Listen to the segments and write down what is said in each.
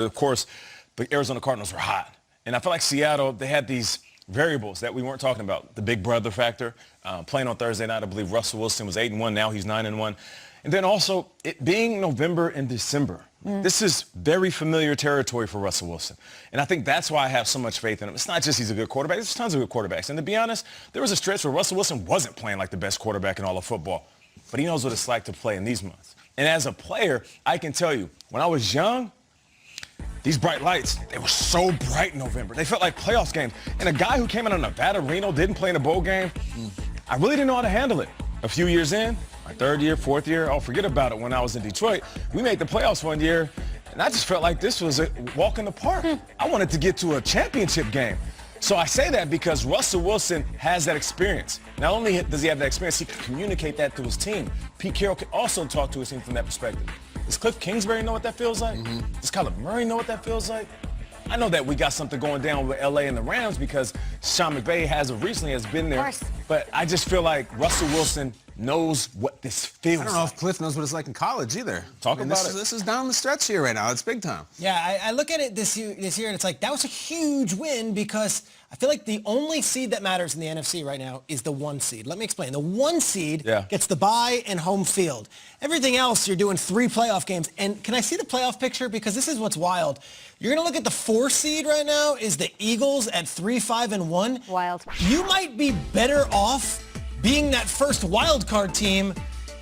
Of course, the Arizona Cardinals were hot. And I feel like Seattle, they had these variables that we weren't talking about. The big brother factor, playing on Thursday night, I believe Russell Wilson was 8-1. Now he's 9-1. And then also it being November and December. This is very familiar territory for Russell Wilson. And I think that's why I have so much faith in him. It's not just he's a good quarterback. There's tons of good quarterbacks. And to be honest, there was a stretch where Russell Wilson wasn't playing like the best quarterback in all of football. But he knows what it's like to play in these months. And as a player, I can tell you, when I was young, these bright lights, they were so bright in November. They felt like playoffs games. And a guy who came out of Nevada, Reno, didn't play in a bowl game, I really didn't know how to handle it. A few years in, my third year, fourth year, I'll forget about it when I was in Detroit. We made the playoffs one year, and I just felt like this was a walk in the park. I wanted to get to a championship game. So I say that because Russell Wilson has that experience. Not only does he have that experience, he can communicate that to his team. Pete Carroll can also talk to his team from that perspective. Does Cliff Kingsbury know what that feels like? Does Kyler Murray know what that feels like? I know that we got something going down with LA and the Rams because Sean McVay has been there. But I just feel like Russell Wilson knows what this feels like. I don't know if Cliff knows what it's like in college either. Talk about it. This is down the stretch here right now. It's big time. Yeah, I look at it this year, and it's like that was a huge win because I feel like the only seed that matters in the NFC right now is the 1 seed. Let me explain. The 1 seed gets the bye and home field. Everything else, you're doing 3 playoff games. And can I see the playoff picture? Because this is what's wild. You're going to look at the 4 seed right now is the Eagles at 3-5-1. Wild. You might be better off being that first wild card team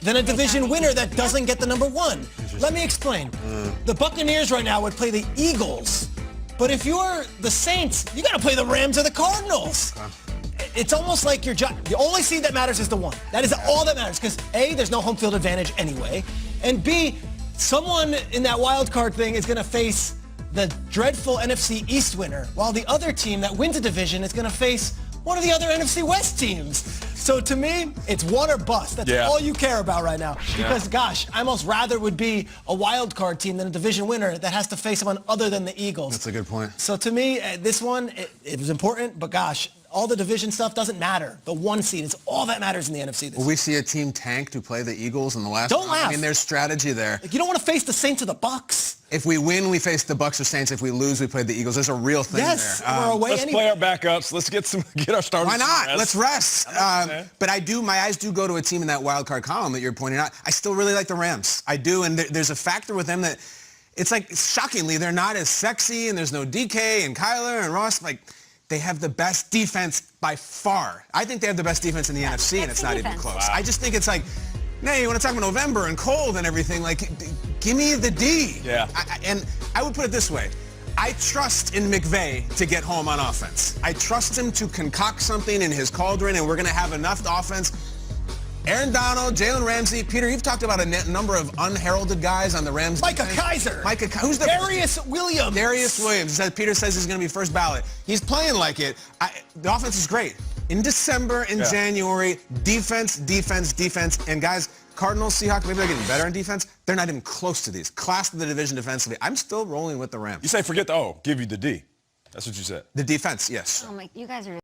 than a division winner that doesn't get the number 1. Let me explain. The Buccaneers right now would play the Eagles. But if you're the Saints, you got to play the Rams or the Cardinals. It's almost like your job. The only seed that matters is the 1. That is all that matters because A, there's no home field advantage anyway. And B, someone in that wild card thing is going to face the dreadful NFC East winner, while the other team that wins a division is going to face one of the other NFC West teams. So to me, it's 1 or bust. That's all you care about right now. Because, gosh, I almost rather would be a wild card team than a division winner that has to face someone other than the Eagles. That's a good point. So to me, this one, it was important, but gosh, all the division stuff doesn't matter. The 1 seed is all that matters in the NFC this Will we see a team tank to play the Eagles in the last round? laugh. I mean, there's strategy there. Like, you don't want to face the Saints or the Bucks. If we win, we face the Bucks or Saints. If we lose, we play the Eagles. There's a real thing there. We're away Let's play our backups. Let's get our starters. Why not? Let's rest. But my eyes do go to a team in that wild card column that you're pointing out. I still really like the Rams. I do, and there's a factor with them that it's like, shockingly, they're not as sexy, and there's no DK and Kyler and Ross. Like, they have the best defense by far. I think they have the best defense in the NFC, and it's not even close. Wow. I just think it's like, you want to talk about November and cold and everything, like, give me the D. And I would put it this way. I trust in McVay to get home on offense. I trust him to concoct something in his cauldron, and we're going to have enough offense. Aaron Donald, Jalen Ramsey. Peter, you've talked about a number of unheralded guys on the Rams. Micah Kiser. Who's the Darius Williams. Darius Williams. Peter says he's going to be first ballot. He's playing like it. The offense is great. In December, in January, defense. And guys, Cardinals, Seahawks, maybe they're getting better on defense. They're not even close to these. Class of the division defensively. I'm still rolling with the Rams. You say forget the O, give you the D. That's what you said. The defense, yes. Oh my, you guys are